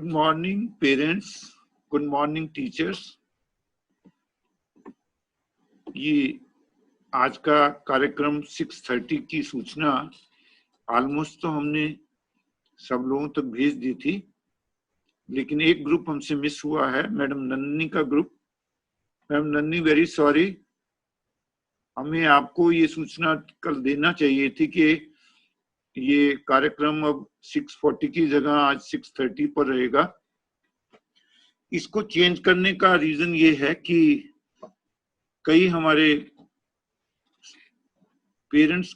Good morning parents, good morning teachers. ये आज का कार्यक्रम 6:30 की सूचना ऑलमोस्ट तो हमने सब लोगों तक भेज दी थी, लेकिन एक ग्रुप हमसे मिस हुआ है, मैडम नन्नी का ग्रुप। मैडम नन्नी, वेरी सॉरी, हमें आपको ये सूचना कल देना चाहिए थी कि ये कार्यक्रम अब 6:40 की जगह आज 6:30 पर रहेगा। इसको चेंज करने का रीजन ये है कि कई हमारे पेरेंट्स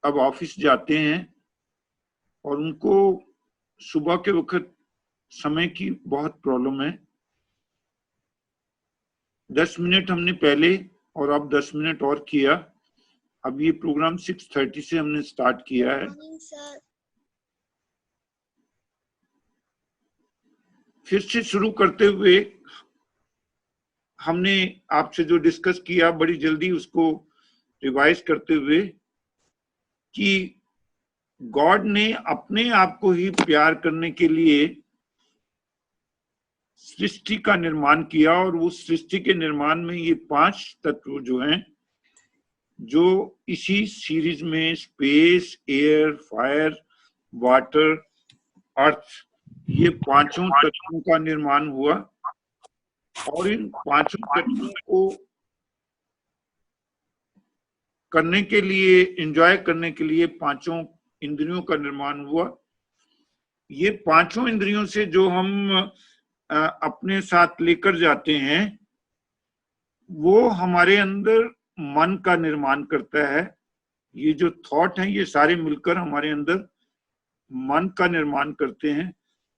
अब ऑफिस जाते हैं और उनको सुबह के वक्त समय की बहुत प्रॉब्लम है। 10 मिनट हमने पहले और अब 10 मिनट और किया। अब ये प्रोग्राम 6:30 से हमने स्टार्ट किया है। फिर से शुरू करते हुए हमने आपसे जो डिस्कस किया, बड़ी जल्दी उसको रिवाइज करते हुए कि गॉड ने अपने आप को ही प्यार करने के लिए सृष्टि का निर्माण किया, और उस सृष्टि के निर्माण में ये 5 तत्व जो हैं, जो इसी सीरीज में स्पेस, एयर, फायर, वाटर, अर्थ, ये 5 तत्वों का निर्माण हुआ। और इन 5 तत्वों को करने के लिए, एंजॉय करने के लिए 5 इंद्रियों का निर्माण हुआ। ये 5 इंद्रियों से जो हम अपने साथ लेकर जाते हैं, वो हमारे अंदर मन का निर्माण करता है। ये जो थॉट हैं, ये सारे मिलकर हमारे अंदर मन का निर्माण करते हैं।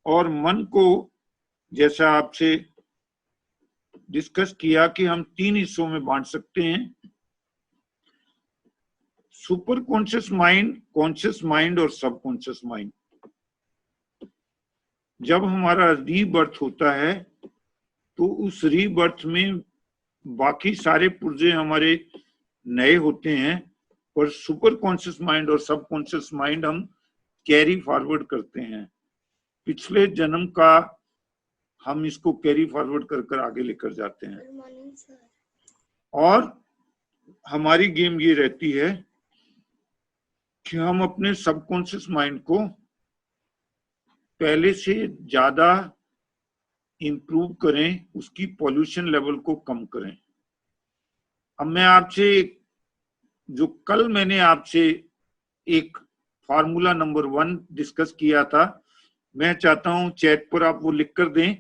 और मन को, जैसा आपसे डिस्कस किया, कि हम 3 हिस्सों में बांट सकते हैं, super conscious mind, conscious mind और सब कॉन्शियस माइंड। जब हमारा रीबर्थ होता है तो उस रीबर्थ में बाकी सारे पुर्जे हमारे नए होते हैं, और सुपर कॉन्शियस माइंड और सब कॉन्शियस माइंड हम कैरी फॉरवर्ड करते हैं। पिछले जन्म का हम इसको कैरी फॉरवर्ड कर कर आगे लेकर जाते हैं। और हमारी गेम ये रहती है कि हम अपने सबकॉन्शियस माइंड को पहले से ज्यादा इंप्रूव करें, उसकी पॉल्यूशन लेवल को कम करें। अब मैं आपसे, जो कल मैंने आपसे एक फार्मूला नंबर 1 डिस्कस किया था, मैं चाहता हूं चैट पर आप वो लिख कर दें।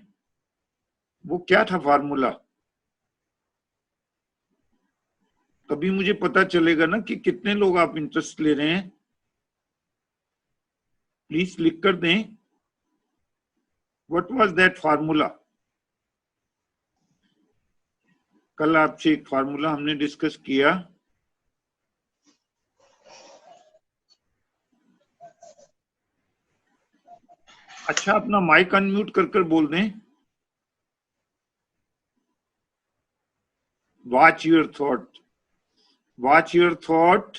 वो क्या था फार्मूला? तभी मुझे पता चलेगा ना कि कितने लोग आप इंटरेस्ट ले रहे हैं। प्लीज लिख कर दें। What was that formula? कल आपसे एक फार्मूला हमने डिस्कस किया। अच्छा, अपना माइक अनम्यूट कर कर बोल दें। Watch your thought, watch your thought.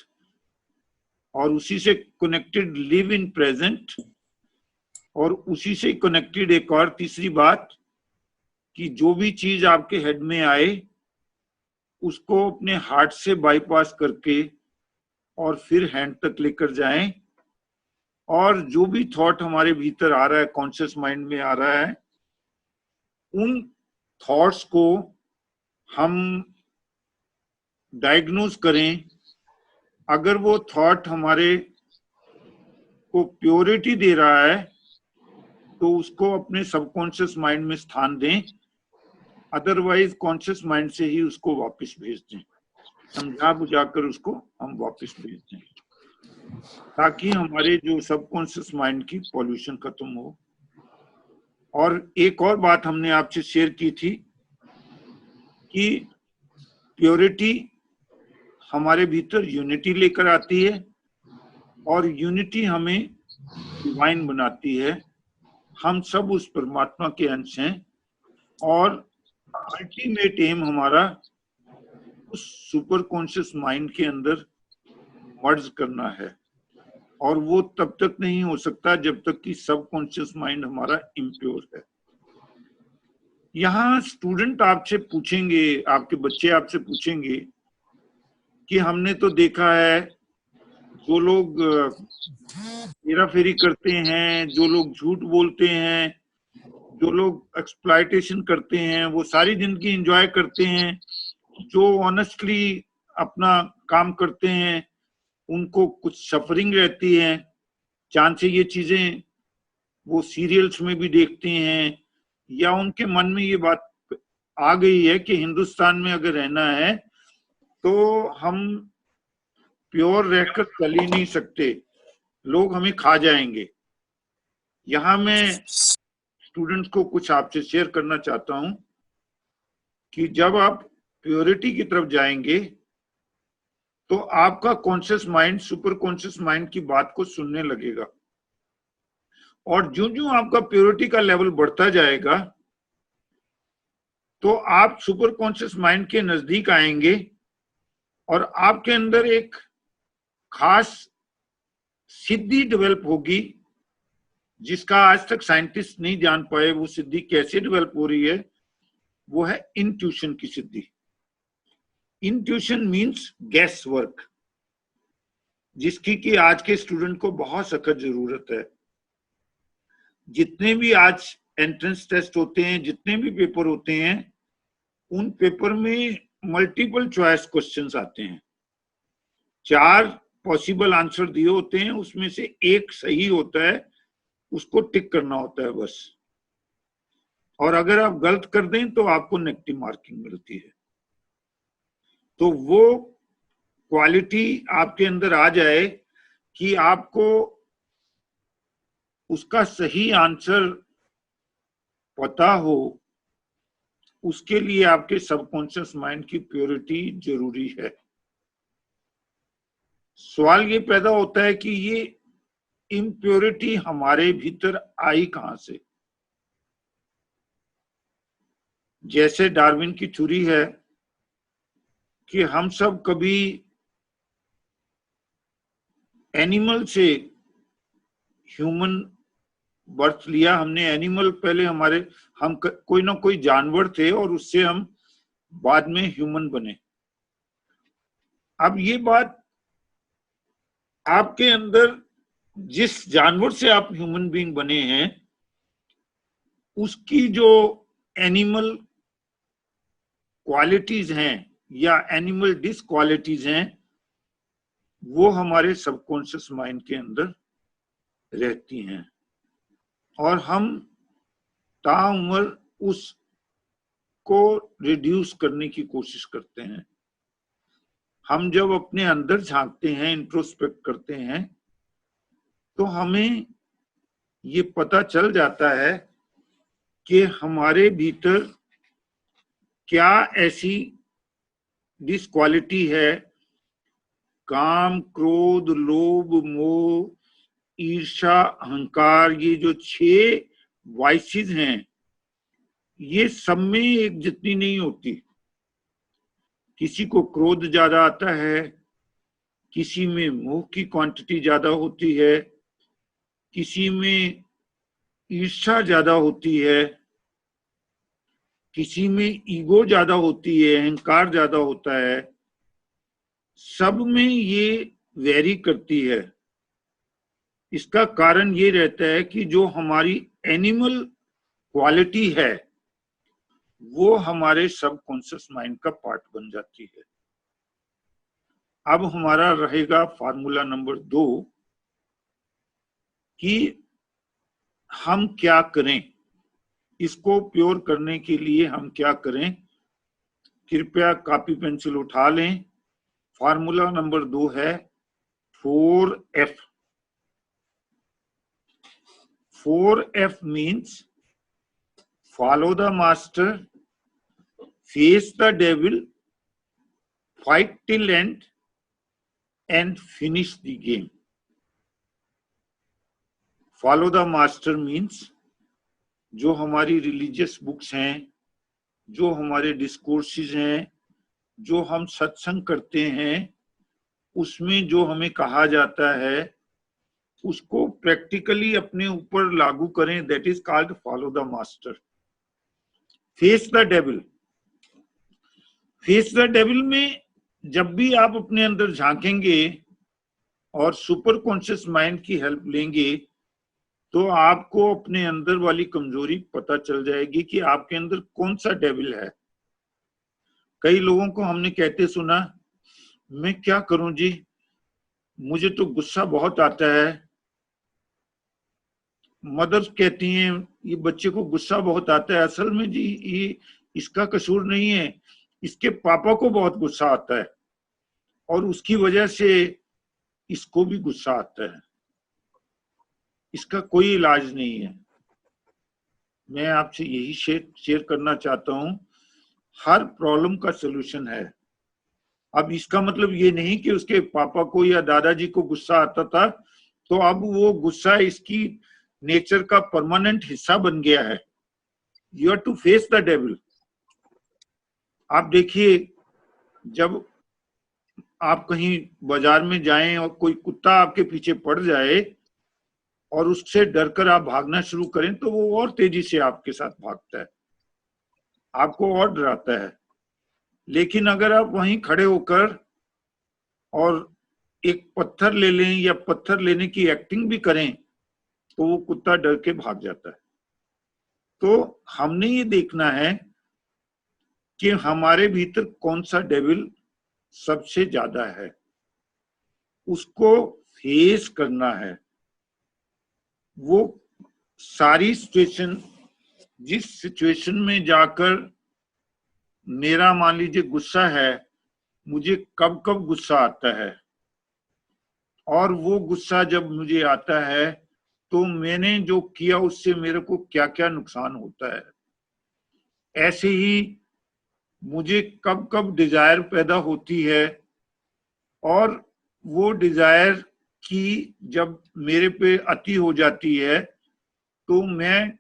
और उसी से कनेक्टेड लिव इन प्रेजेंट। और उसी से कनेक्टेड एक और तीसरी बात, कि जो भी चीज आपके हेड में आए उसको अपने हार्ट से बाईपास करके और फिर हैंड तक लेकर जाएं। और जो भी थॉट हमारे भीतर आ रहा है, कॉन्शियस माइंड में आ रहा है, उन थॉट्स को हम डायग्नोज करें। अगर वो थॉट हमारे को प्योरिटी दे रहा है तो उसको अपने सबकॉन्शियस माइंड में स्थान दें, अदरवाइज कॉन्शियस माइंड से ही उसको वापस भेज दें, समझा बुझाकर उसको हम वापस भेज दें, ताकि हमारे जो सबकॉन्शियस माइंड की पॉल्यूशन खत्म हो। और एक और बात हमने आपसे शेयर की थी कि प्योरिटी हमारे भीतर यूनिटी लेकर आती है, और यूनिटी हमें डिवाइन बनाती है। हम सब उस परमात्मा के अंश हैं, और अल्टीमेट एम हमारा उस सुपर कॉन्शियस माइंड के अंदर मर्ज करना है। और वो तब तक नहीं हो सकता जब तक कि सबकॉन्शियस माइंड हमारा इम्प्योर है। यहाँ स्टूडेंट आपसे पूछेंगे, आपके बच्चे आपसे पूछेंगे कि हमने तो देखा है जो लोग हेरा फेरी करते हैं, जो लोग झूठ बोलते हैं, जो लोग एक्सप्लॉयटेशन करते हैं, वो सारी जिंदगी एंजॉय करते हैं। जो ऑनेस्टली अपना काम करते हैं उनको कुछ सफरिंग रहती है। चांस से ये चीजें वो सीरियल्स में भी देखते हैं, या उनके मन में ये बात आ गई है कि हिंदुस्तान में अगर रहना है तो हम प्योर रहकर चल ही नहीं सकते, लोग हमें खा जाएंगे। यहाँ मैं स्टूडेंट्स को कुछ आपसे शेयर करना चाहता हूं कि जब आप प्योरिटी की तरफ जाएंगे तो आपका conscious mind super conscious mind की बात को सुनने लगेगा, और जो जो आपका प्योरिटी का लेवल बढ़ता जाएगा तो आप सुपर कॉन्शियस माइंड के नजदीक आएंगे और आपके अंदर एक खास सिद्धि डेवलप होगी जिसका आज तक साइंटिस्ट नहीं जान पाए। वो सिद्धि कैसे डेवलप हो रही है, वो है इंट्यूशन की सिद्धि। इंट्यूशन मींस गैस वर्क, जिसकी कि आज के स्टूडेंट को बहुत सख्त जरूरत है। जितने भी आज एंट्रेंस टेस्ट होते हैं, जितने भी पेपर होते हैं, उन पेपर में मल्टीपल चॉइस क्वेश्चंस आते हैं। 4 पॉसिबल आंसर दिए होते हैं, उसमें से एक सही होता है, उसको टिक करना होता है बस। और अगर आप गलत कर दें तो आपको नेगेटिव मार्किंग मिलती है। तो वो क्वालिटी आपके अंदर आ जाए कि आपको उसका सही आंसर पता हो, उसके लिए आपके सबकॉन्शियस माइंड की प्योरिटी जरूरी है। सवाल ये पैदा होता है कि ये इम्प्योरिटी हमारे भीतर आई कहां से। जैसे डार्विन की थ्योरी है कि हम सब कभी एनिमल से ह्यूमन बर्थ लिया, हमने एनिमल पहले हमारे, हम कोई ना कोई जानवर थे और उससे हम बाद में ह्यूमन बने। अब ये बात आपके अंदर, जिस जानवर से आप ह्यूमन बीइंग बने हैं, उसकी जो एनिमल क्वालिटीज हैं या एनिमल डिसक्वालिटीज हैं, वो हमारे सबकॉन्शियस माइंड के अंदर रहती हैं और हम ताउम्र उसको रिड्यूस करने की कोशिश करते हैं। हम जब अपने अंदर झांकते हैं, इंट्रोस्पेक्ट करते हैं, तो हमें ये पता चल जाता है कि हमारे भीतर क्या ऐसी डिसक्वालिटी है। काम, क्रोध, लोभ, मोह, ईर्ष्या, अहंकार, ये जो 6 वाइसेस हैं, ये सब में एक जितनी नहीं होती। किसी को क्रोध ज्यादा आता है, किसी में मोह की क्वांटिटी ज्यादा होती है, किसी में ईर्ष्या ज्यादा होती है, किसी में ईगो ज्यादा होती है, अहंकार ज्यादा होता है। सब में ये वेरी करती है। इसका कारण ये रहता है कि जो हमारी एनिमल क्वालिटी है वो हमारे सबकॉन्शियस माइंड का पार्ट बन जाती है। अब हमारा रहेगा फार्मूला नंबर 2 कि हम क्या करें, इसको प्योर करने के लिए हम क्या करें। कृपया कॉपी पेंसिल उठा लें। फार्मूला नंबर 2 है 4F। 4F means follow the master, face the devil, fight till end and finish the game. Follow the master means जो हमारी रिलीजियस बुक्स हैं, जो हमारे डिस्कोर्सेस हैं, जो हम सत्संग करते हैं, उसमें जो हमें कहा जाता है उसको प्रैक्टिकली अपने ऊपर लागू करें, that is called follow the master. Face the devil. Face the devil में जब भी आप अपने अंदर झांकेंगे और सुपर कॉन्शियस माइंड की हेल्प लेंगे तो आपको अपने अंदर वाली कमजोरी पता चल जाएगी कि आपके अंदर कौन सा डेविल है। कई लोगों को हमने कहते सुना, मैं क्या करूं जी, मुझे तो गुस्सा बहुत आता है। मदर्स कहती हैं ये बच्चे को गुस्सा बहुत आता है। असल में जी ये इसका कसूर नहीं है, इसके पापा को बहुत गुस्सा आता है और उसकी वजह से इसको भी गुस्सा आता है। इसका कोई इलाज नहीं है। मैं आपसे यही शेयर करना चाहता हूं, हर प्रॉब्लम का सलूशन है। अब इसका मतलब ये नहीं कि उसके पापा को या दादाजी को गुस्सा आता था तो अब वो गुस्सा इसकी नेचर का परमानेंट हिस्सा बन गया है। You have to face the devil. आप देखिए, जब आप कहीं बाजार में जाएं और कोई कुत्ता आपके पीछे पड़ जाए और उससे डरकर आप भागना शुरू करें तो वो और तेजी से आपके साथ भागता है, आपको और डराता है। लेकिन अगर आप वहीं खड़े होकर और एक पत्थर ले लें या पत्थर लेने की एक्टिंग भी करें तो वो कुत्ता डर के भाग जाता है। तो हमने ये देखना है कि हमारे भीतर कौन सा डेविल सबसे ज्यादा है, उसको फेस करना है। वो सारी सिचुएशन, जिस सिचुएशन में जाकर मेरा मान लीजिए गुस्सा है, मुझे कब कब गुस्सा आता है और वो गुस्सा जब मुझे आता है तो मैंने जो किया उससे मेरे को क्या क्या नुकसान होता है। ऐसे ही मुझे कब कब डिजायर पैदा होती है और वो डिजायर की जब मेरे पे अति हो जाती है तो मैं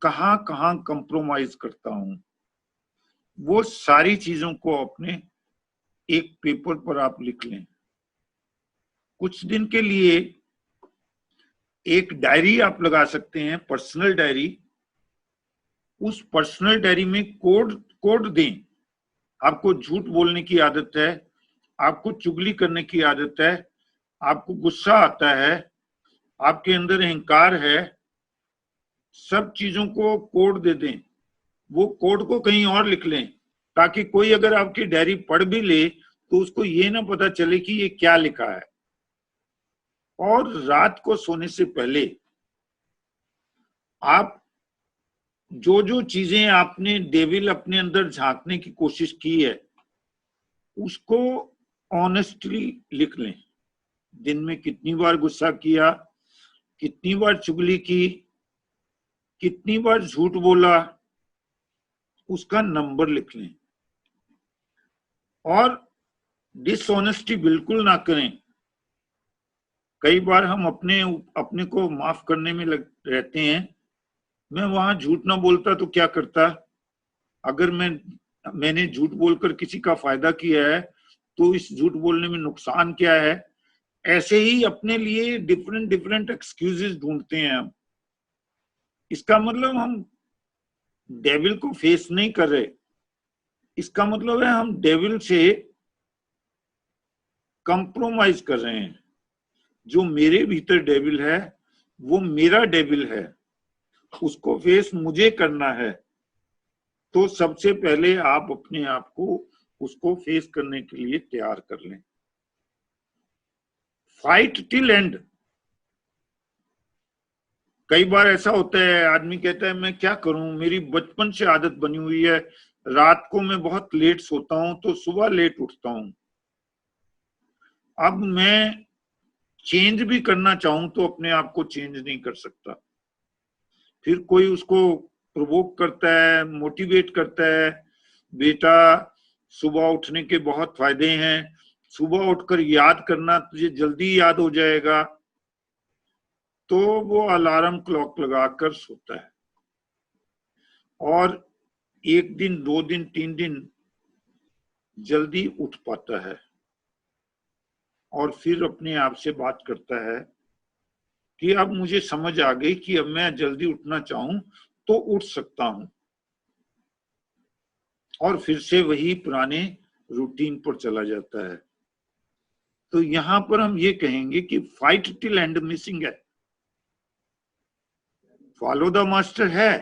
कहां कहां कंप्रोमाइज करता हूं। वो सारी चीजों को अपने एक पेपर पर आप लिख लें। कुछ दिन के लिए एक डायरी आप लगा सकते हैं, पर्सनल डायरी। उस पर्सनल डायरी में कोड दें। आपको झूठ बोलने की आदत है, आपको चुगली करने की आदत है, आपको गुस्सा आता है, आपके अंदर अहंकार है, सब चीजों को कोड दे दें। वो कोड को कहीं और लिख लें ताकि कोई अगर आपकी डायरी पढ़ भी ले तो उसको ये ना पता चले कि ये क्या लिखा है। और रात को सोने से पहले आप जो जो चीजें आपने डेविल अपने अंदर झांकने की कोशिश की है उसको ऑनेस्टली लिख लें। दिन में कितनी बार गुस्सा किया, कितनी बार चुगली की, कितनी बार झूठ बोला, उसका नंबर लिख लें। और डिसऑनेस्टी बिल्कुल ना करें। कई बार हम अपने को माफ करने में रहते हैं। मैं वहां झूठ ना बोलता तो क्या करता, अगर मैंने झूठ बोलकर किसी का फायदा किया है तो इस झूठ बोलने में नुकसान क्या है। ऐसे ही अपने लिए डिफरेंट डिफरेंट एक्सक्यूजेस ढूंढते हैं हम। इसका मतलब हम डेविल को फेस नहीं कर रहे, इसका मतलब है हम डेविल से कंप्रोमाइज कर रहे हैं। जो मेरे भीतर डेविल है वो मेरा डेविल है, उसको फेस मुझे करना है। तो सबसे पहले आप अपने आप को उसको फेस करने के लिए तैयार कर लें। Fight till and. कई बार ऐसा होता है, आदमी कहता है मैं क्या करूं, मेरी बचपन से आदत बनी हुई है, रात को मैं बहुत लेट सोता हूं तो सुबह लेट उठता हूं। अब मैं चेंज भी करना चाहूं तो अपने आप को चेंज नहीं कर सकता। फिर कोई उसको प्रोवोक करता है, मोटिवेट करता है, बेटा सुबह उठने के बहुत फायदे हैं, सुबह उठकर याद करना, तुझे जल्दी याद हो जाएगा। तो वो अलार्म क्लॉक लगाकर सोता है और 1 दिन 2 दिन 3 दिन जल्दी उठ पाता है और फिर अपने आप से बात करता है कि अब मुझे समझ आ गई कि अब मैं जल्दी उठना चाहूं तो उठ सकता हूं, और फिर से वही पुराने रूटीन पर चला जाता है। तो यहां पर हम ये कहेंगे कि फाइट टिल एंड मिसिंग है, फॉलो द मास्टर है,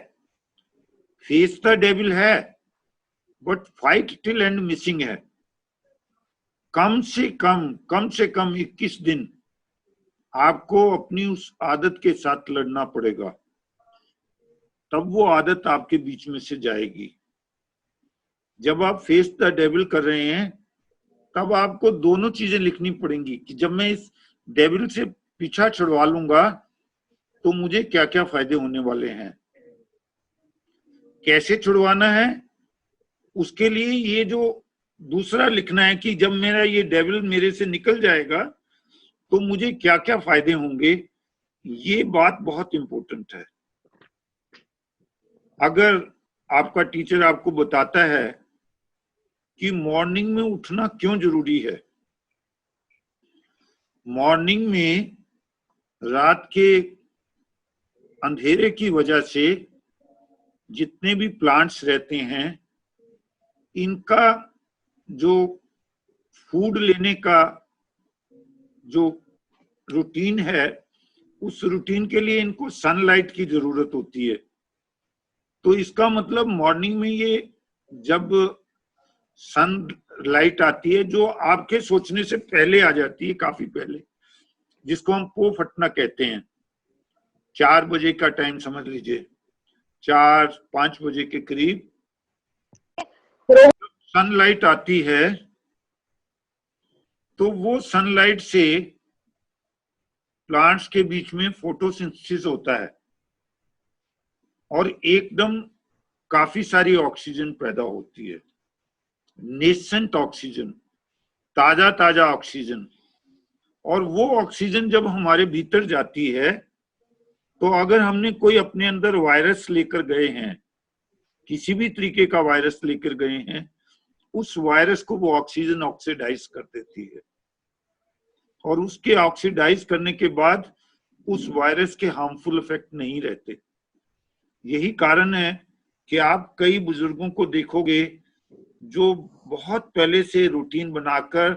फेस द डेविल है, but fight till and missing है। कम से कम 21 दिन आपको अपनी उस आदत के साथ लड़ना पड़ेगा, तब वो आदत आपके बीच में से जाएगी। जब आप फेस द डेविल कर रहे हैं तब आपको दोनों चीजें लिखनी पड़ेंगी कि जब मैं इस डेविल से पीछा छुड़वा लूंगा तो मुझे क्या क्या फायदे होने वाले हैं, कैसे छुड़वाना है। उसके लिए ये जो दूसरा लिखना है कि जब मेरा ये डेविल मेरे से निकल जाएगा तो मुझे क्या क्या फायदे होंगे, ये बात बहुत इंपॉर्टेंट है। अगर आपका टीचर आपको बताता है कि मॉर्निंग में उठना क्यों जरूरी है, मॉर्निंग में रात के अंधेरे की वजह से जितने भी प्लांट्स रहते हैं, इनका जो फूड लेने का जो रूटीन है, उस रूटीन के लिए इनको सनलाइट की जरूरत होती है। तो इसका मतलब मॉर्निंग में ये जब सनलाइट आती है, जो आपके सोचने से पहले आ जाती है, काफी पहले, जिसको हम पो फटना कहते हैं, 4 बजे का टाइम समझ लीजिए, 4-5 बजे के करीब सनलाइट आती है, तो वो सनलाइट से प्लांट्स के बीच में फोटोसिंथेसिस होता है और एकदम काफी सारी ऑक्सीजन पैदा होती है, नेसेंट ऑक्सीजन, ताजा ताजा ऑक्सीजन। और वो ऑक्सीजन जब हमारे भीतर जाती है, तो अगर हमने कोई अपने अंदर वायरस लेकर गए हैं, किसी भी तरीके का वायरस लेकर गए हैं, उस वायरस को वो ऑक्सीजन ऑक्सीडाइज कर देती है, और उसके ऑक्सीडाइज करने के बाद उस वायरस के हार्मफुल इफेक्ट नहीं रहते। यही कारण है कि आप कई बुजुर्गों को देखोगे जो बहुत पहले से रूटीन बनाकर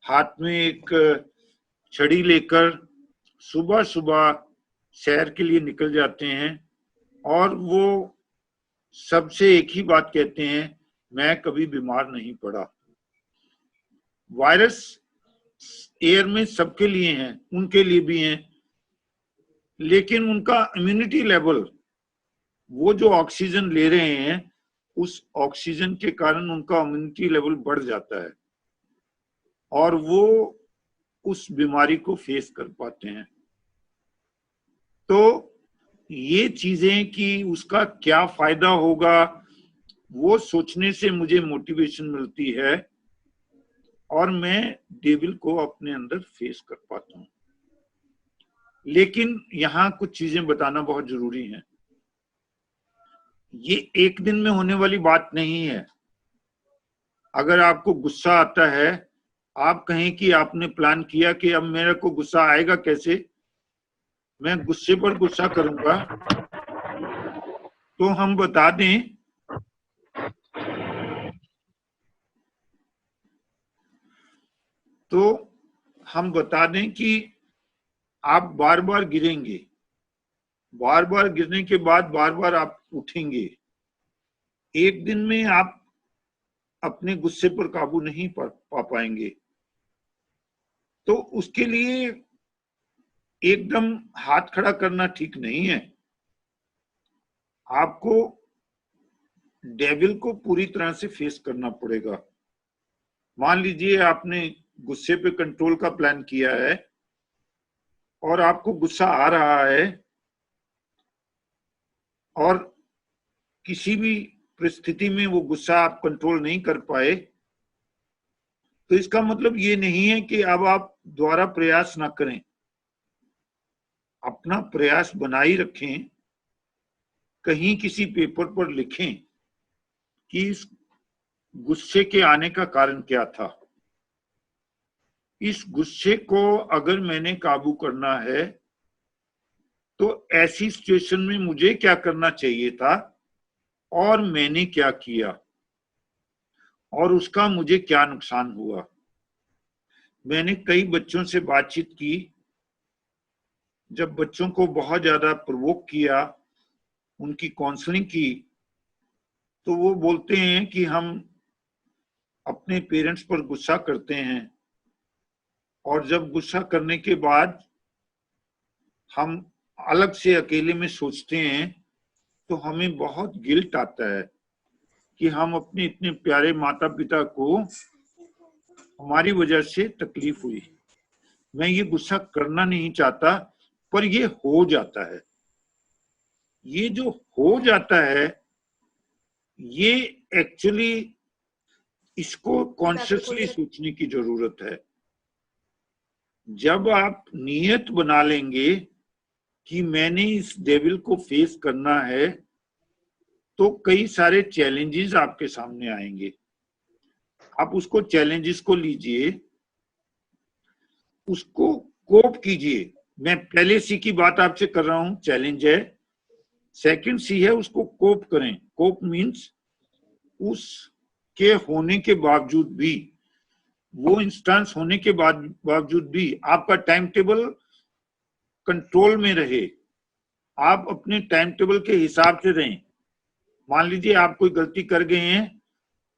हाथ में एक छड़ी लेकर सुबह सुबह सैर के लिए निकल जाते हैं, और वो सबसे एक ही बात कहते हैं, मैं कभी बीमार नहीं पड़ा। वायरस एयर में सबके लिए हैं, उनके लिए भी हैं, लेकिन उनका इम्यूनिटी लेवल, वो जो ऑक्सीजन ले रहे हैं, उस ऑक्सीजन के कारण उनका इम्यूनिटी लेवल बढ़ जाता है और वो उस बीमारी को फेस कर पाते हैं। तो ये चीजें कि उसका क्या फायदा होगा, वो सोचने से मुझे मोटिवेशन मिलती है और मैं डेविल को अपने अंदर फेस कर पाता हूं। लेकिन यहाँ कुछ चीजें बताना बहुत जरूरी है। ये एक दिन में होने वाली बात नहीं है। अगर आपको गुस्सा आता है, आप कहें कि आपने प्लान किया कि अब मेरे को गुस्सा आएगा कैसे, मैं गुस्से पर गुस्सा करूंगा, तो हम बता दें कि आप बार बार गिरेंगे, बार बार गिरने के बाद बार बार आप उठेंगे। एक दिन में आप अपने गुस्से पर काबू नहीं पा पाएंगे। तो उसके लिए एकदम हाथ खड़ा करना ठीक नहीं है। आपको डेविल को पूरी तरह से फेस करना पड़ेगा। मान लीजिए आपने गुस्से पे कंट्रोल का प्लान किया है और आपको गुस्सा आ रहा है और किसी भी परिस्थिति में वो गुस्सा आप कंट्रोल नहीं कर पाए, तो इसका मतलब ये नहीं है कि अब आप दोबारा प्रयास ना करें। अपना प्रयास बनाए रखें, कहीं किसी पेपर पर लिखें कि इस गुस्से के आने का कारण क्या था। इस गुस्से को अगर मैंने काबू करना है तो ऐसी सिचुएशन में मुझे क्या करना चाहिए था और मैंने क्या किया और उसका मुझे क्या नुकसान हुआ। मैंने कई बच्चों से बातचीत की, जब बच्चों को बहुत ज्यादा प्रोवोक किया, उनकी काउंसलिंग की, तो वो बोलते हैं कि हम अपने पेरेंट्स पर गुस्सा करते हैं और जब गुस्सा करने के बाद हम अलग से अकेले में सोचते हैं तो हमें बहुत गिल्ट आता है कि हम अपने इतने प्यारे माता पिता को हमारी वजह से तकलीफ हुई। मैं ये गुस्सा करना नहीं चाहता पर ये हो जाता है। ये जो हो जाता है ये एक्चुअली इसको कॉन्शियसली सोचने की जरूरत है। जब आप नियत बना लेंगे कि मैंने इस डेविल को फेस करना है तो कई सारे चैलेंजेस आपके सामने आएंगे। आप उसको चैलेंजेस को लीजिए, उसको कोप कीजिए। मैं पहले सी की बात आपसे कर रहा हूं, चैलेंज है। सेकंड सी है उसको कोप करें। कोप मीन्स उसके होने के बावजूद भी, वो इंस्टेंस होने के बावजूद भी आपका टाइम टेबल कंट्रोल में रहे, आप अपने टाइम टेबल के हिसाब से रहें। मान लीजिए आप कोई गलती कर गए हैं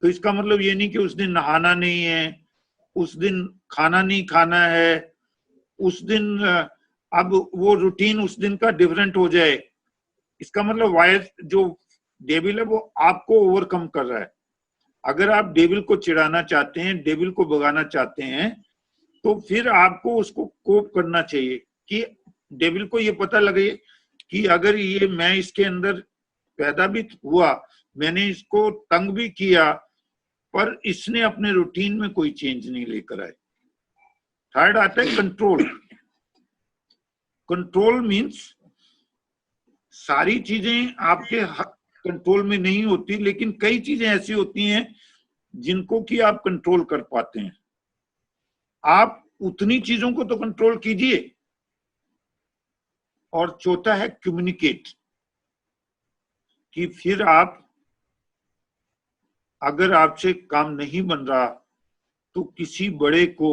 तो इसका मतलब ये नहीं कि उस दिन नहाना नहीं है, उस दिन खाना नहीं खाना है, उस दिन अब वो रूटीन उस दिन का डिफरेंट हो जाए। इसका मतलब वायर जो डेविल है वो आपको ओवरकम कर रहा है। अगर आप डेविल को चिढ़ाना चाहते हैं, डेविल को भगाना चाहते हैं, तो फिर आपको उसको कोप करना चाहिए कि डेविल को ये पता लगे कि अगर ये मैं इसके अंदर पैदा भी हुआ, मैंने इसको तंग भी किया, पर इसने अपने रूटीन में कोई चेंज नहीं लेकर आए। थर्ड आता है कंट्रोल। कंट्रोल मीन्स सारी चीजें आपके कंट्रोल में नहीं होती, लेकिन कई चीजें ऐसी होती हैं जिनको कि आप कंट्रोल कर पाते हैं। आप उतनी चीजों को तो कंट्रोल कीजिए। और चौथा है कम्युनिकेट, कि फिर आप अगर आपसे काम नहीं बन रहा तो किसी बड़े को,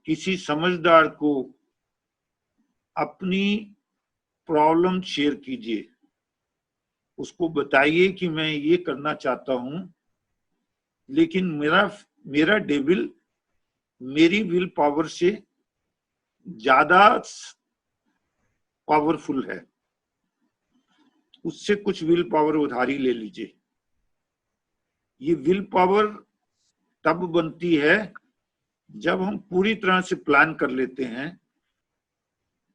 किसी समझदार को अपनी प्रॉब्लम शेयर कीजिए। उसको बताइए कि मैं ये करना चाहता हूं, लेकिन मेरा डेविल मेरी विल पावर से ज्यादा पावरफुल है, उससे कुछ विल पावर उधारी ले लीजिए। ये विल पावर तब बनती है जब हम पूरी तरह से प्लान कर लेते हैं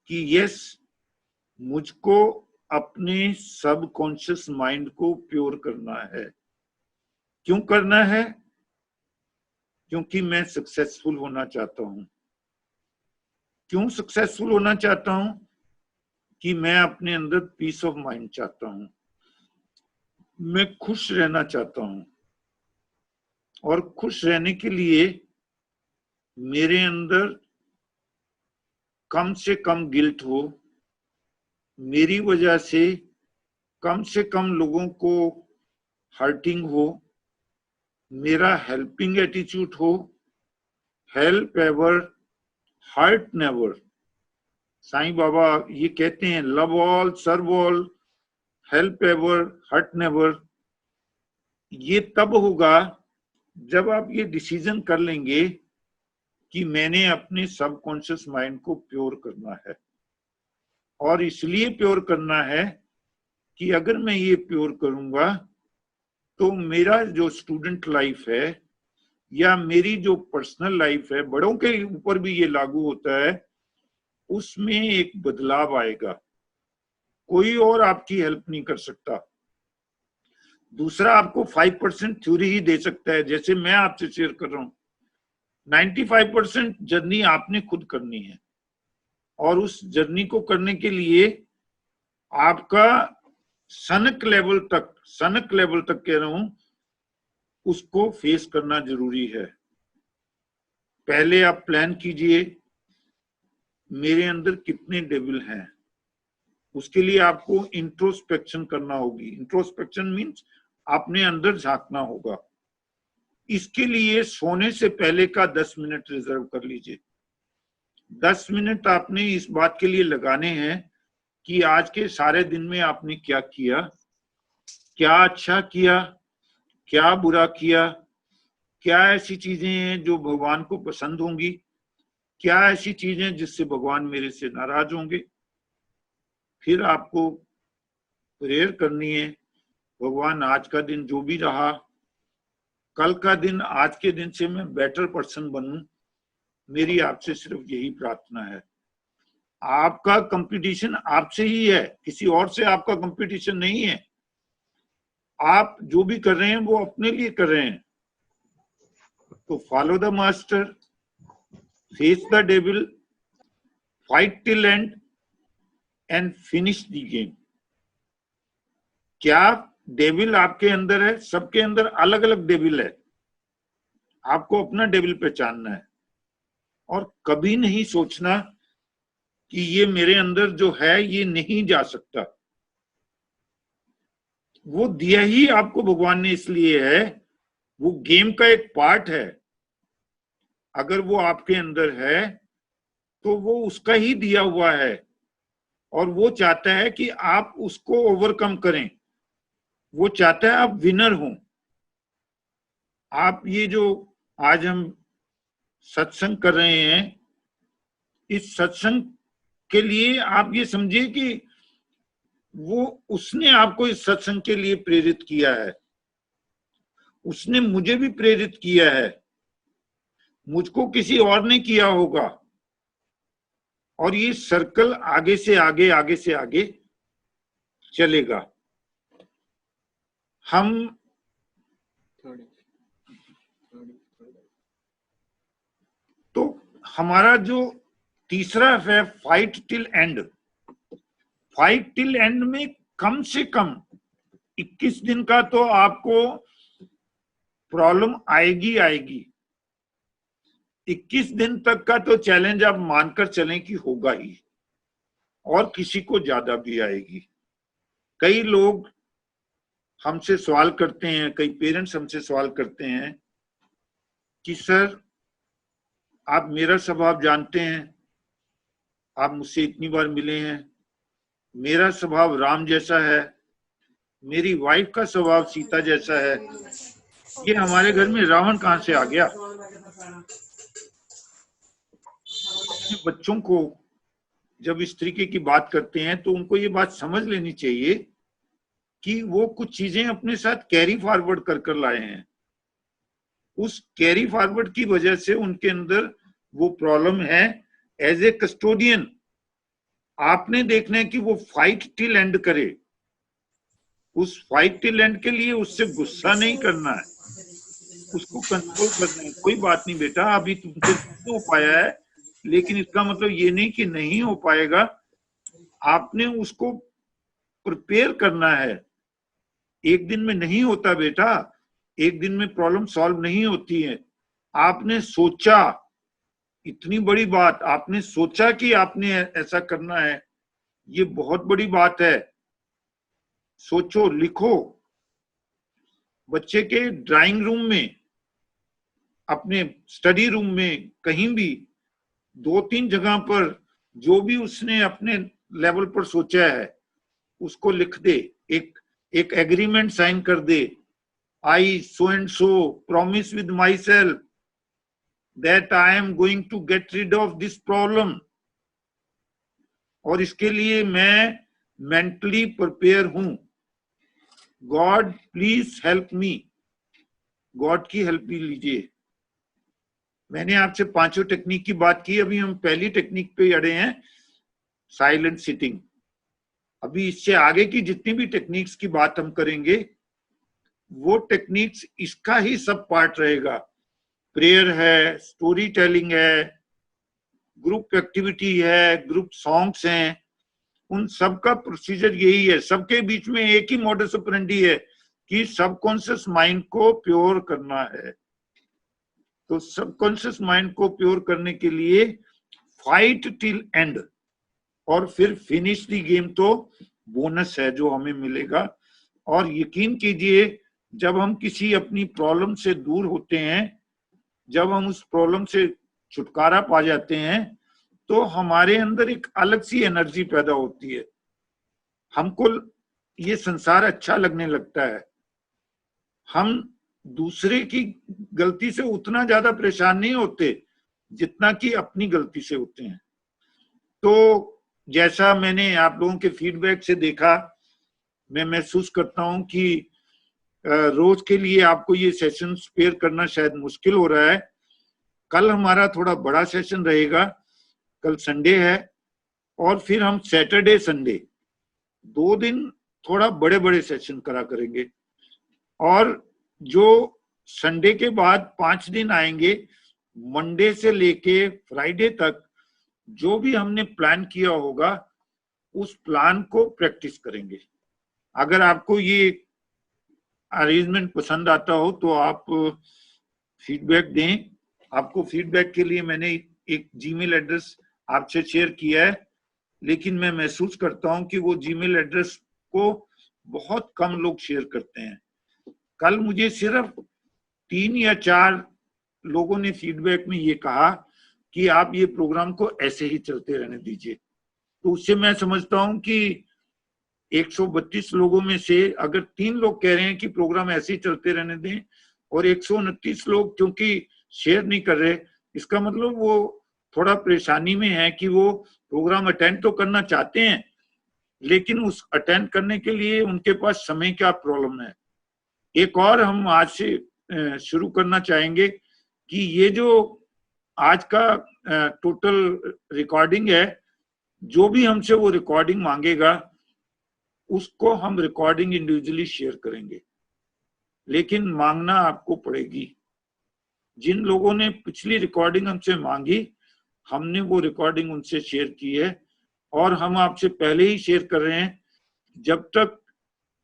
कि यस, मुझको अपने सबकॉन्शियस माइंड को प्योर करना है। क्यों करना है? क्योंकि मैं सक्सेसफुल होना चाहता हूं। क्यों सक्सेसफुल होना चाहता हूं? कि मैं अपने अंदर पीस ऑफ माइंड चाहता हूं, मैं खुश रहना चाहता हूं। और खुश रहने के लिए मेरे अंदर कम से कम गिल्ट हो, मेरी वजह से कम लोगों को हर्टिंग हो, मेरा हेल्पिंग एटीट्यूड हो। Help ever, hurt never. Sai Baba ये कहते हैं, love all, serve all, help ever, hurt never. ये तब होगा जब आप ये डिसीजन कर लेंगे कि मैंने अपने सबकॉन्शियस माइंड को प्योर करना है। और इसलिए प्योर करना है कि अगर मैं ये प्योर करूंगा तो मेरा जो स्टूडेंट लाइफ है या मेरी जो पर्सनल लाइफ है, बड़ों के ऊपर भी ये लागू होता है, उसमें एक बदलाव आएगा। कोई और आपकी हेल्प नहीं कर सकता। दूसरा आपको 5% थ्योरी ही दे सकता है, जैसे मैं आपसे शेयर कर रहा हूं। 95% जर्नी आपने खुद करनी है, और उस जर्नी को करने के लिए आपका सनक लेवल तक कह रहा हूं, उसको फेस करना जरूरी है। पहले आप प्लान कीजिए, मेरे अंदर कितने डेविल हैं, उसके लिए आपको इंट्रोस्पेक्शन करना होगी। इंट्रोस्पेक्शन मीन्स आपने अंदर झांकना होगा। इसके लिए सोने से पहले का 10 मिनट रिजर्व कर लीजिए। 10 मिनट आपने इस बात के लिए लगाने हैं कि आज के सारे दिन में आपने क्या किया, क्या अच्छा किया, क्या बुरा किया, क्या ऐसी चीजें हैं जो भगवान को पसंद होंगी, क्या ऐसी चीजें जिससे भगवान मेरे से नाराज होंगे। फिर आपको प्रेयर करनी है, भगवान आज का दिन जो भी रहा, कल का दिन आज के दिन से मैं बेटर पर्सन बनूं, मेरी आपसे सिर्फ यही प्रार्थना है। आपका कंपटीशन आपसे ही है, किसी और से आपका कंपटीशन नहीं है। आप जो भी कर रहे हैं वो अपने लिए कर रहे हैं। तो follow the master, face the devil, fight till and and finish the game. क्या डेविल आपके अंदर है? सबके अंदर अलग अलग डेविल है। आपको अपना डेविल पहचानना है और कभी नहीं सोचना कि ये मेरे अंदर जो है ये नहीं जा सकता। वो दिया ही आपको भगवान ने इसलिए है, वो गेम का एक पार्ट है। अगर वो आपके अंदर है तो वो उसका ही दिया हुआ है और वो चाहता है कि आप उसको ओवरकम करें। वो चाहता है आप विनर हो। आप ये जो आज हम सत्संग कर रहे हैं, इस सत्संग के लिए आप ये समझिए कि वो उसने आपको इस सत्संग के लिए प्रेरित किया है। उसने मुझे भी प्रेरित किया है, मुझको किसी और ने किया होगा। और ये सर्कल आगे से आगे चलेगा। हम तो हमारा जो तीसरा है fight till and. Fight till and में कम से कम 21 दिन का तो आपको प्रॉब्लम आएगी। 21 दिन तक का तो चैलेंज आप मानकर चलें कि होगा ही, और किसी को ज्यादा भी आएगी। कई लोग हमसे सवाल करते हैं, कई पेरेंट्स हमसे सवाल करते हैं कि सर आप मेरा स्वभाव जानते हैं, आप मुझसे इतनी बार मिले हैं, मेरा स्वभाव राम जैसा है, मेरी वाइफ का स्वभाव सीता जैसा है, ये हमारे घर में रावण कहां से आ गया? अपने बच्चों को जब इस तरीके की बात करते हैं तो उनको ये बात समझ लेनी चाहिए कि वो कुछ चीजें अपने साथ कैरी फॉरवर्ड कर लाए हैं। उस कैरी फॉरवर्ड की वजह से उनके अंदर वो प्रॉब्लम है। एज ए कस्टोडियन आपने देखना है कि वो फाइट टिल एंड करे। उस फाइट टिल एंड के लिए उससे गुस्सा नहीं करना है, उसको कंट्रोल करना है। कोई बात नहीं बेटा, अभी तुमसे नहीं हो पाया है, लेकिन इसका मतलब ये नहीं कि नहीं हो पाएगा। आपने उसको प्रिपेयर करना है। एक दिन में नहीं होता बेटा, एक दिन में प्रॉब्लम सॉल्व नहीं होती है। आपने सोचा, इतनी बड़ी बात आपने सोचा कि आपने ऐसा करना है, ये बहुत बड़ी बात है। सोचो, लिखो। बच्चे के ड्राइंग रूम में, अपने स्टडी रूम में, कहीं भी 2-3 जगह पर जो भी उसने अपने लेवल पर सोचा है उसको लिख दे। एक एग्रीमेंट साइन कर दे। I so and so promise with my self that I am going to get rid of this problem, और इसके लिए मैं मेंटली प्रिपेयर हूं। God please help me. God की हेल्प भी लीजिए। मैंने आपसे 5 टेक्निक की बात की, अभी हम पहली टेक्निक पे अड़े हैं, साइलेंट सिटिंग। अभी इससे आगे की जितनी भी टेक्निक्स की बात हम करेंगे वो टेक्निक्स इसका ही सब पार्ट रहेगा। प्रेयर है, स्टोरी टेलिंग है, ग्रुप एक्टिविटी है, ग्रुप सॉन्ग्स हैं, उन सब का प्रोसीजर यही है। सबके बीच में एक ही मॉडस ऑपरेंडी है कि सबकॉन्शियस माइंड को प्योर करना है। तो सबकॉन्शियस माइंड को प्योर करने के लिए फाइट टिल एंड, और फिर फिनिश द गेम तो बोनस है जो हमें मिलेगा। और यकीन कीजिए, जब हम किसी अपनी प्रॉब्लम से दूर होते हैं, जब हम उस प्रॉब्लम से छुटकारा पा जाते हैं, तो हमारे अंदर एक अलग सी एनर्जी पैदा होती है, हमको ये संसार अच्छा लगने लगता है। हम दूसरे की गलती से उतना ज्यादा परेशान नहीं होते जितना कि अपनी गलती से होते हैं। तो जैसा मैंने आप लोगों के फीडबैक से देखा, मैं महसूस करता हूं कि रोज के लिए आपको ये सेशन स्पेयर करना शायद मुश्किल हो रहा है। कल हमारा थोड़ा बड़ा सेशन रहेगा, कल संडे है, और फिर हम सैटरडे संडे 2 दिन थोड़ा बड़े बड़े सेशन करा करेंगे। और जो संडे के बाद 5 दिन आएंगे, मंडे से लेके फ्राइडे तक जो भी हमने प्लान किया होगा उस प्लान को प्रैक्टिस करेंगे। अगर आपको ये अरेंजमेंट पसंद आता हो तो आप फीडबैक दें। आपको फीडबैक के लिए मैंने एक जीमेल एड्रेस आपसे शेयर किया है, लेकिन मैं महसूस करता हूं कि वो जीमेल एड्रेस को बहुत कम लोग शेयर करते हैं। कल मुझे सिर्फ 3 या 4 लोगों ने फीडबैक में ये कहा कि आप ये प्रोग्राम को ऐसे ही चलते रहने दीजिए। तो उससे मैं समझता हूं कि 132 लोगों में से अगर 3 लोग कह रहे हैं कि प्रोग्राम ऐसे ही चलते रहने दें और 129 लोग क्योंकि शेयर नहीं कर रहे, इसका मतलब वो थोड़ा परेशानी में है कि वो प्रोग्राम अटेंड तो करना चाहते हैं, लेकिन उस अटेंड करने के लिए उनके पास समय का प्रॉब्लम है। एक और हम आज से शुरू करना चाहेंगे कि ये जो आज का टोटल रिकॉर्डिंग है, जो भी हमसे वो रिकॉर्डिंग मांगेगा उसको हम रिकॉर्डिंग इंडिविजुअली शेयर करेंगे, लेकिन मांगना आपको पड़ेगी। जिन लोगों ने पिछली रिकॉर्डिंग हमसे मांगी, हमने वो रिकॉर्डिंग उनसे शेयर की है, और हम आपसे पहले ही शेयर कर रहे हैं, जब तक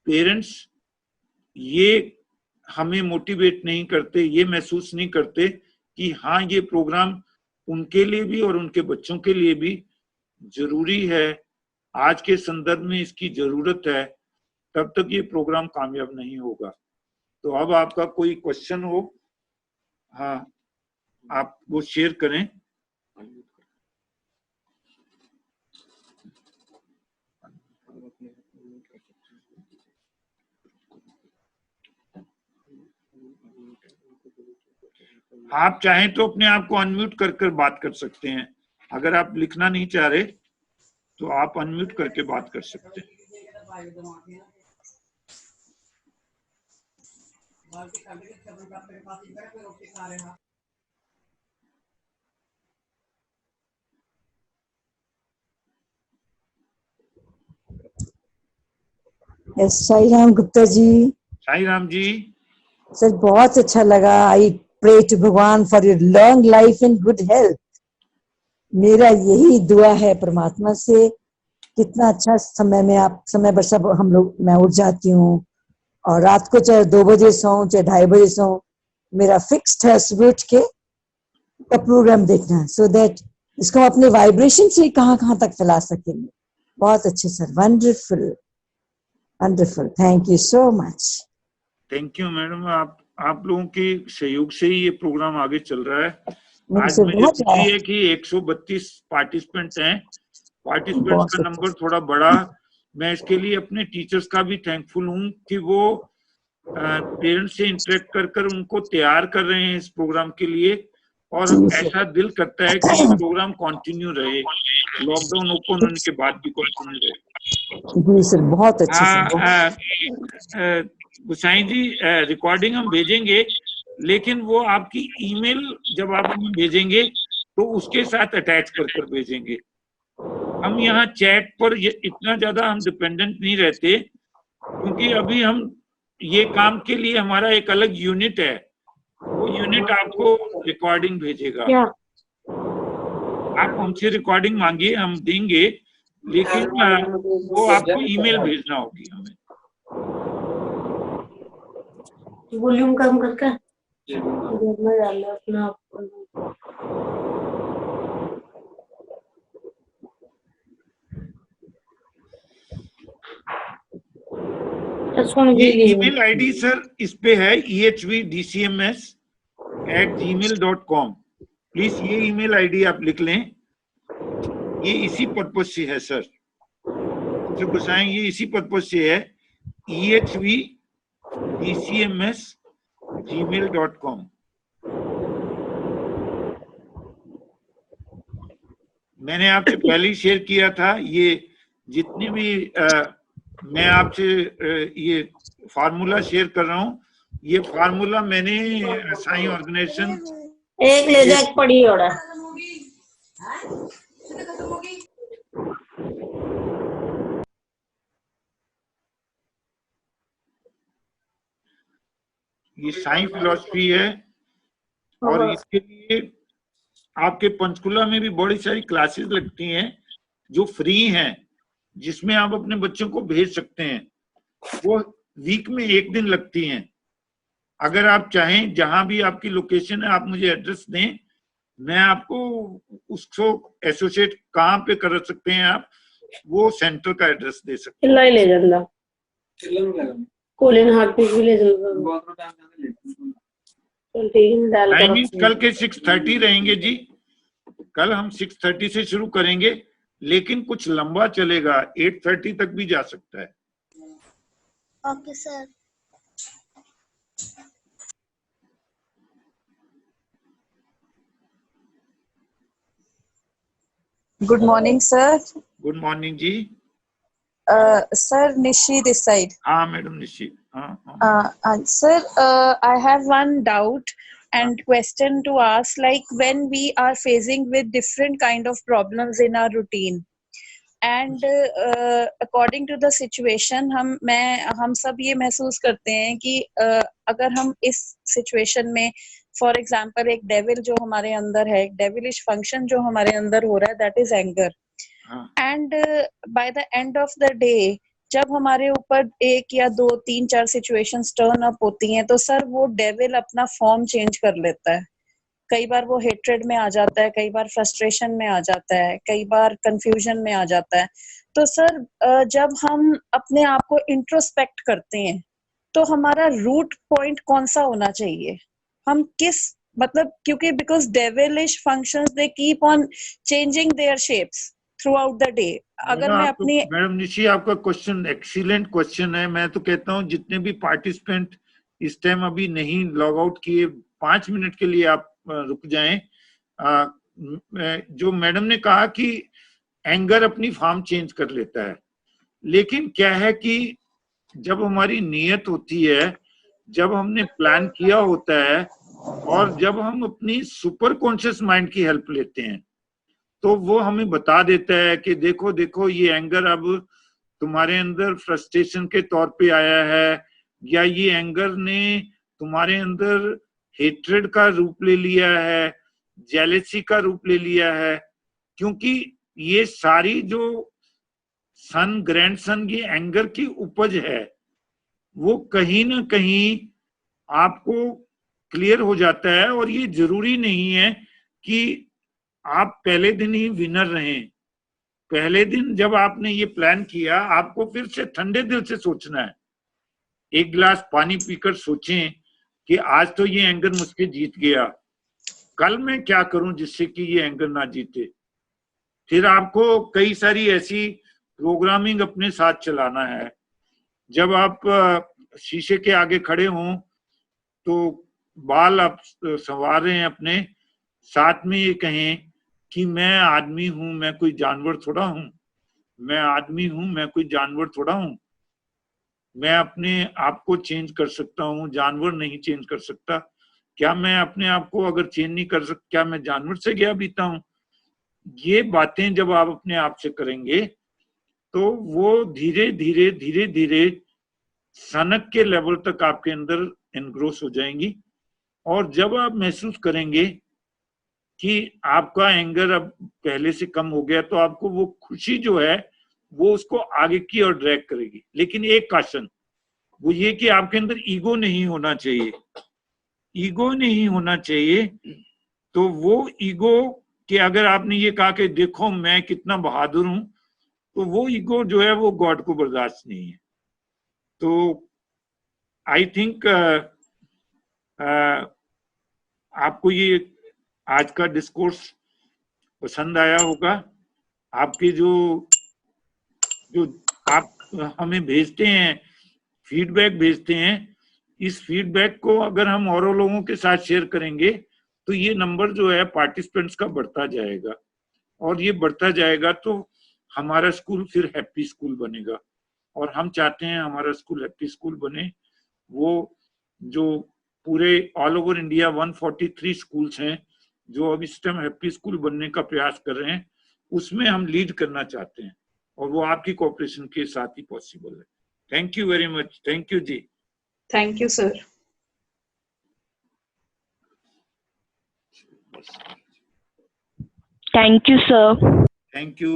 पेरेंट्स ये हमें मोटिवेट नहीं करते, ये महसूस नहीं करते कि हाँ ये प्रोग्राम उनके लिए भी और उनके बच्चों के लिए भी जरूरी है, आज के संदर्भ में इसकी जरूरत है, तब तक ये प्रोग्राम कामयाब नहीं होगा। तो अब आपका कोई क्वेश्चन हो, हाँ आप वो शेयर करें। आप चाहें तो अपने आप को अनम्यूट कर कर बात कर सकते हैं। अगर आप लिखना नहीं चाह रहे तो आप अनम्यूट करके बात कर सकते हैं। साई राम गुप्ता जी। साई राम जी। सर बहुत अच्छा लगा। आई प्रे टू भगवान for your long life and good health. मेरा यही दुआ है परमात्मा से। कितना अच्छा समय में आप समय पर सब हम लोग, मैं उठ जाती हूँ और रात को चाहे 2 बजे सोऊं चाहे 2:30 बजे सोऊं, मेरा फिक्स्ड है सुबह उठ के का प्रोग्राम देखना, सो दैट इसको हम अपने वाइब्रेशन से कहाँ तक फैला सकेंगे। बहुत अच्छे sir, wonderful wonderful, thank you so much. Thank you madam, आप लोगों के सहयोग से ही ये प्रोग्राम आगे चल रहा है। आज मुझे मुझे बहुत खुशी है कि 132 पार्टिसिपेंट हैं। पार्टिसिपेंट्स का नंबर थोड़ा बड़ा। मैं इसके लिए अपने टीचर्स का भी थैंकफुल हूँ कि वो पेरेंट्स से इंटरेक्ट कर कर उनको तैयार कर रहे हैं इस प्रोग्राम के लिए, और ऐसा दिल करता है कि ये प्रोग्राम कंटिन्यू रहे, लॉकडाउन ओपन होने के बाद भी कंटिन्यू रहे। जी सर, बहुत अच्छे सर। गुसाई जी, रिकॉर्डिंग हम भेजेंगे, लेकिन वो आपकी ईमेल जब आप हमें भेजेंगे तो उसके साथ अटैच कर कर भेजेंगे। हम यहाँ चैट पर इतना ज्यादा हम डिपेंडेंट नहीं रहते, क्योंकि अभी हम ये काम के लिए हमारा एक अलग यूनिट है, वो यूनिट आपको रिकॉर्डिंग भेजेगा। आप हमसे रिकॉर्डिंग मांगिए, हम देंगे, लेकिन वो आपको ईमेल भेजना होगी हमें। वॉल्यूम कम करके अपना। ये ईमेल आईडी सर इस पे है ehvdcms@gmail.com। प्लीज ये ईमेल आईडी आप लिख लें, ये इसी पर्पज से है सर। तो गुसाएं ये इसी पर्पज से है, ehvdcms@gmail.com। मैंने आपसे पहले ही शेयर किया था, ये जितनी भी मैं आपसे ये फार्मूला शेयर कर रहा हूँ, ये फार्मूला मैंने साई ऑर्गेनाइजेशन एक ले जा, एक पड़ी ओड़ा। ये साई फिलॉसफी है, और इसके लिए आपके पंचकुला में भी बड़ी सारी क्लासेस लगती हैं जो फ्री हैं, जिसमें आप अपने बच्चों को भेज सकते हैं। वो वीक में एक दिन लगती हैं। अगर आप चाहें, जहां भी आपकी लोकेशन है, आप मुझे एड्रेस दें, मैं आपको उसको एसोसिएट कहाँ पे कर सकते हैं आप, वो सेंटर का एड्रेस दे सकते हैं। ले जाना कोलिन हार्ट भी ले जाना। टाइमिंग कल के 6:30 रहेंगे जी। कल हम 6:30 से शुरू करेंगे, लेकिन कुछ लंबा चलेगा, 8:30 तक भी जा सकता है। Okay sir. Good morning, sir. Good morning जी। Sir, Nishi this side. हाँ मैडम निश्चित। हाँ Sir, I have one doubt and question to ask. Like when we are facing with different kind of problems in our routine, and according to the situation, हम सब ये महसूस करते हैं कि अगर हम इस situation में, for example, एक devil जो हमारे अंदर है, एक devilish function जो हमारे अंदर हो रहा है, that is anger. And by the end of the day जब हमारे ऊपर 1 या 2 3 4 सिचुएशंस टर्न अप होती हैं, तो सर वो डेविल अपना फॉर्म चेंज कर लेता है। कई बार वो हेट्रेड में आ जाता है, कई बार फ्रस्ट्रेशन में आ जाता है, कई बार कंफ्यूजन में आ जाता है। तो सर जब हम अपने आप को इंट्रोस्पेक्ट करते हैं, तो हमारा रूट पॉइंट कौन सा होना चाहिए? हम किस मतलब, क्योंकि because devilish functions they keep on changing their shapes through out the day. अगर मैं अपनी मैडम निशी, आपका क्वेश्चन एक्सीलेंट क्वेश्चन है। मैं तो कहता हूँ जितने भी पार्टिसिपेंट इस टाइम अभी नहीं लॉग आउट किए, 5 मिनट के लिए आप रुक जाएं। जो मैडम ने कहा कि एंगर अपनी फॉर्म चेंज कर लेता है, लेकिन क्या है कि जब हमारी नीयत होती है, जब हमने प्लान किया होता है, और जब हम अपनी सुपर कॉन्शियस माइंड की हेल्प लेते हैं, तो वो हमें बता देता है कि देखो देखो ये एंगर अब तुम्हारे अंदर फ्रस्ट्रेशन के तौर पे आया है, या ये एंगर ने तुम्हारे अंदर हेट्रेड का रूप ले लिया है, जेलेसी का रूप ले लिया है। क्योंकि ये सारी जो सन ग्रैंडसन की एंगर की उपज है, वो कहीं ना कहीं आपको क्लियर हो जाता है। और ये जरूरी नहीं है कि आप पहले दिन ही विनर रहें। पहले दिन जब आपने ये प्लान किया, आपको फिर से ठंडे दिल से सोचना है। 1 गिलास पानी पीकर सोचें कि आज तो ये एंगर मुझसे जीत गया, कल मैं क्या करूं जिससे कि ये एंगर ना जीते। फिर आपको कई सारी ऐसी प्रोग्रामिंग अपने साथ चलाना है। जब आप शीशे के आगे खड़े हों, तो बाल आप संवार रहे हैं अपने, साथ में ये कहें कि मैं आदमी हूं, मैं कोई जानवर थोड़ा हूं। मैं आदमी हूं, मैं कोई जानवर थोड़ा हूं। मैं अपने आप को चेंज कर सकता हूं, जानवर नहीं चेंज कर सकता। क्या मैं अपने आप को अगर चेंज नहीं कर सकता, क्या मैं जानवर से गया बीता हूं? ये बातें जब आप अपने आप से करेंगे, तो वो धीरे धीरे धीरे धीरे सनक के लेवल तक आपके अंदर एनग्रोस हो जाएंगी। और जब आप महसूस करेंगे कि आपका एंगर अब पहले से कम हो गया, तो आपको वो खुशी जो है वो उसको आगे की ओर ड्रैग करेगी। लेकिन एक काशन वो ये कि आपके अंदर ईगो नहीं होना चाहिए। ईगो नहीं होना चाहिए। तो वो ईगो कि अगर आपने ये कहा कि देखो मैं कितना बहादुर हूं, तो वो ईगो जो है वो गॉड को बर्दाश्त नहीं है। तो आई थिंक आपको ये आज का डिस्कोर्स पसंद आया होगा। आपके जो आप हमें भेजते हैं, फीडबैक भेजते हैं, इस फीडबैक को अगर हम और लोगों के साथ शेयर करेंगे तो ये नंबर जो है पार्टिसिपेंट्स का बढ़ता जाएगा, और ये बढ़ता जाएगा तो हमारा स्कूल फिर हैप्पी स्कूल बनेगा। और हम चाहते हैं हमारा स्कूल हैप्पी स्कूल बने। वो जो पूरे ऑल ओवर इंडिया 143 स्कूल्स हैं जो अब इस टाइम हैप्पी स्कूल बनने का प्रयास कर रहे हैं, उसमें हम लीड करना चाहते हैं, और वो आपकी कोऑपरेशन के साथ ही पॉसिबल है। Thank you very much. Thank you जी। Thank you, sir. Thank you, sir. Thank you.